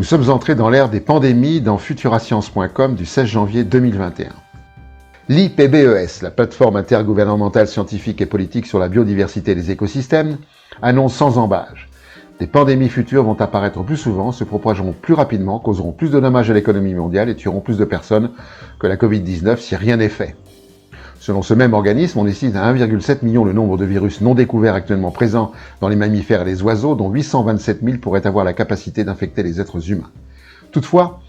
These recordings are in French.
Nous sommes entrés dans l'ère des pandémies dans futurascience.com du 16 janvier 2021. L'IPBES, la plateforme intergouvernementale scientifique et politique sur la biodiversité et les écosystèmes, annonce sans embâche. Des pandémies futures vont apparaître plus souvent, se propageront plus rapidement, causeront plus de dommages à l'économie mondiale et tueront plus de personnes que la Covid-19 si rien n'est fait. Selon ce même organisme, on estime à 1,7 million le nombre de virus non découverts actuellement présents dans les mammifères et les oiseaux, dont 827 000 pourraient avoir la capacité d'infecter les êtres humains. Toutefois,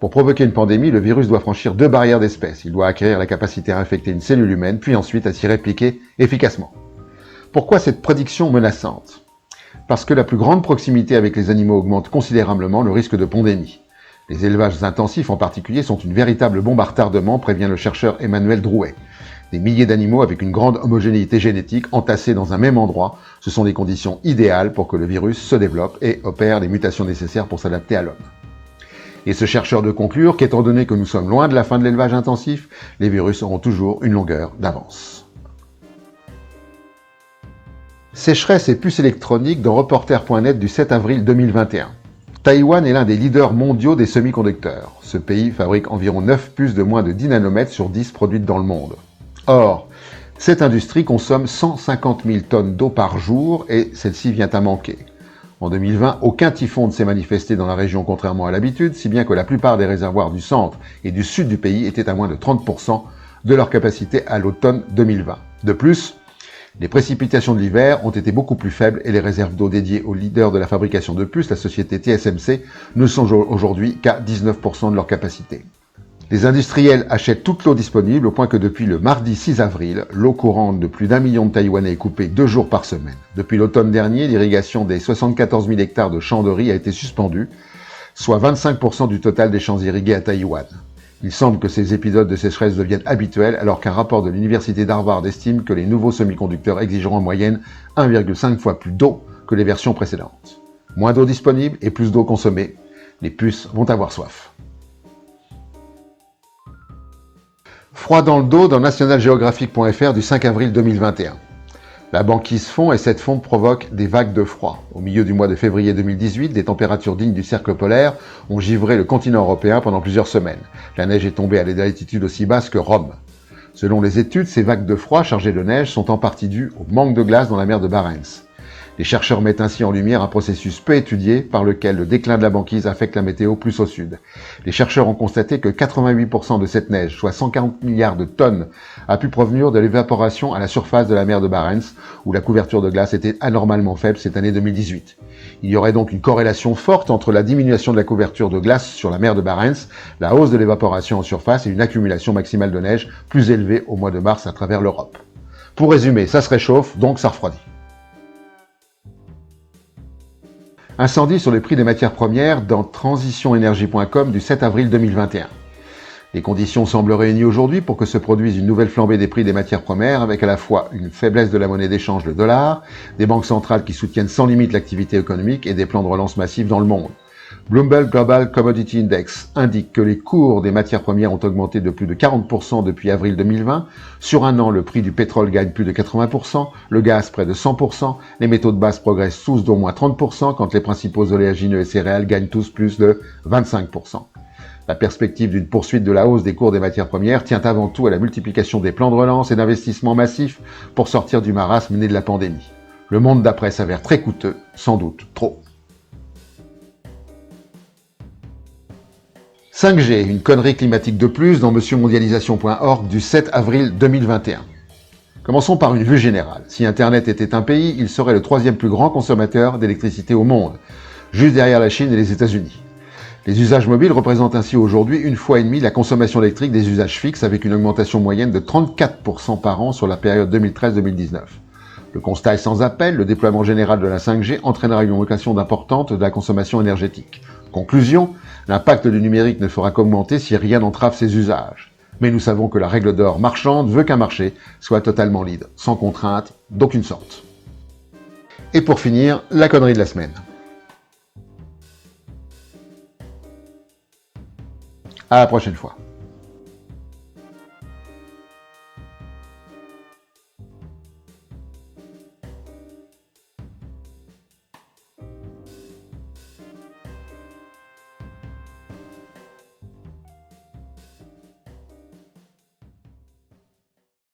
pour provoquer une pandémie, le virus doit franchir 2 barrières d'espèce. Il doit acquérir la capacité à infecter une cellule humaine, puis ensuite à s'y répliquer efficacement. Pourquoi cette prédiction menaçante ? Parce que la plus grande proximité avec les animaux augmente considérablement le risque de pandémie. Les élevages intensifs en particulier sont une véritable bombe à retardement, prévient le chercheur Emmanuel Drouet. Des milliers d'animaux avec une grande homogénéité génétique entassés dans un même endroit, ce sont des conditions idéales pour que le virus se développe et opère les mutations nécessaires pour s'adapter à l'homme. Et ce chercheur de conclure qu'étant donné que nous sommes loin de la fin de l'élevage intensif, les virus auront toujours une longueur d'avance. Sécheresse et puces électroniques dans Reporter.net du 7 avril 2021. Taïwan est l'un des leaders mondiaux des semi-conducteurs. Ce pays fabrique environ 9 puces de moins de 10 nanomètres sur 10 produites dans le monde. Or, cette industrie consomme 150 000 tonnes d'eau par jour et celle-ci vient à manquer. En 2020, aucun typhon ne s'est manifesté dans la région contrairement à l'habitude, si bien que la plupart des réservoirs du centre et du sud du pays étaient à moins de 30% de leur capacité à l'automne 2020. De plus, les précipitations de l'hiver ont été beaucoup plus faibles et les réserves d'eau dédiées au leader de la fabrication de puces, la société TSMC, ne sont aujourd'hui qu'à 19% de leur capacité. Les industriels achètent toute l'eau disponible au point que depuis le mardi 6 avril, l'eau courante de plus d'1 million de Taïwanais est coupée 2 jours par semaine. Depuis l'automne dernier, l'irrigation des 74 000 hectares de champs de riz a été suspendue, soit 25% du total des champs irrigués à Taïwan. Il semble que ces épisodes de sécheresse deviennent habituels alors qu'un rapport de l'université d'Harvard estime que les nouveaux semi-conducteurs exigeront en moyenne 1,5 fois plus d'eau que les versions précédentes. Moins d'eau disponible et plus d'eau consommée, les puces vont avoir soif. Froid dans le dos dans nationalgeographic.fr du 5 avril 2021. La banquise fond et cette fonte provoque des vagues de froid. Au milieu du mois de février 2018, des températures dignes du cercle polaire ont givré le continent européen pendant plusieurs semaines. La neige est tombée à des altitudes aussi basses que Rome. Selon les études, ces vagues de froid chargées de neige sont en partie dues au manque de glace dans la mer de Barents. Les chercheurs mettent ainsi en lumière un processus peu étudié par lequel le déclin de la banquise affecte la météo plus au sud. Les chercheurs ont constaté que 88% de cette neige, soit 140 milliards de tonnes, a pu provenir de l'évaporation à la surface de la mer de Barents, où la couverture de glace était anormalement faible cette année 2018. Il y aurait donc une corrélation forte entre la diminution de la couverture de glace sur la mer de Barents, la hausse de l'évaporation en surface et une accumulation maximale de neige plus élevée au mois de mars à travers l'Europe. Pour résumer, ça se réchauffe, donc ça refroidit. Incendie sur le prix des matières premières dans transitionenergie.com du 7 avril 2021. Les conditions semblent réunies aujourd'hui pour que se produise une nouvelle flambée des prix des matières premières avec à la fois une faiblesse de la monnaie d'échange, le dollar, des banques centrales qui soutiennent sans limite l'activité économique et des plans de relance massifs dans le monde. Bloomberg Global Commodity Index indique que les cours des matières premières ont augmenté de plus de 40% depuis avril 2020. Sur un an, le prix du pétrole gagne plus de 80%, le gaz près de 100%, les métaux de base progressent tous d'au moins 30%, quand les principaux oléagineux et céréales gagnent tous plus de 25%. La perspective d'une poursuite de la hausse des cours des matières premières tient avant tout à la multiplication des plans de relance et d'investissements massifs pour sortir du marasme né de la pandémie. Le monde d'après s'avère très coûteux, sans doute trop. 5G, une connerie climatique de plus dans monsieurmondialisation.org du 7 avril 2021. Commençons par une vue générale. Si Internet était un pays, il serait le 3e plus grand consommateur d'électricité au monde, juste derrière la Chine et les États-Unis. Les usages mobiles représentent ainsi aujourd'hui 1,5 fois la consommation électrique des usages fixes avec une augmentation moyenne de 34% par an sur la période 2013-2019. Le constat est sans appel, le déploiement général de la 5G entraînera une augmentation importante de la consommation énergétique. Conclusion, l'impact du numérique ne fera qu'augmenter si rien n'entrave ses usages. Mais nous savons que la règle d'or marchande veut qu'un marché soit totalement libre, sans contrainte d'aucune sorte. Et pour finir, la connerie de la semaine. À la prochaine fois.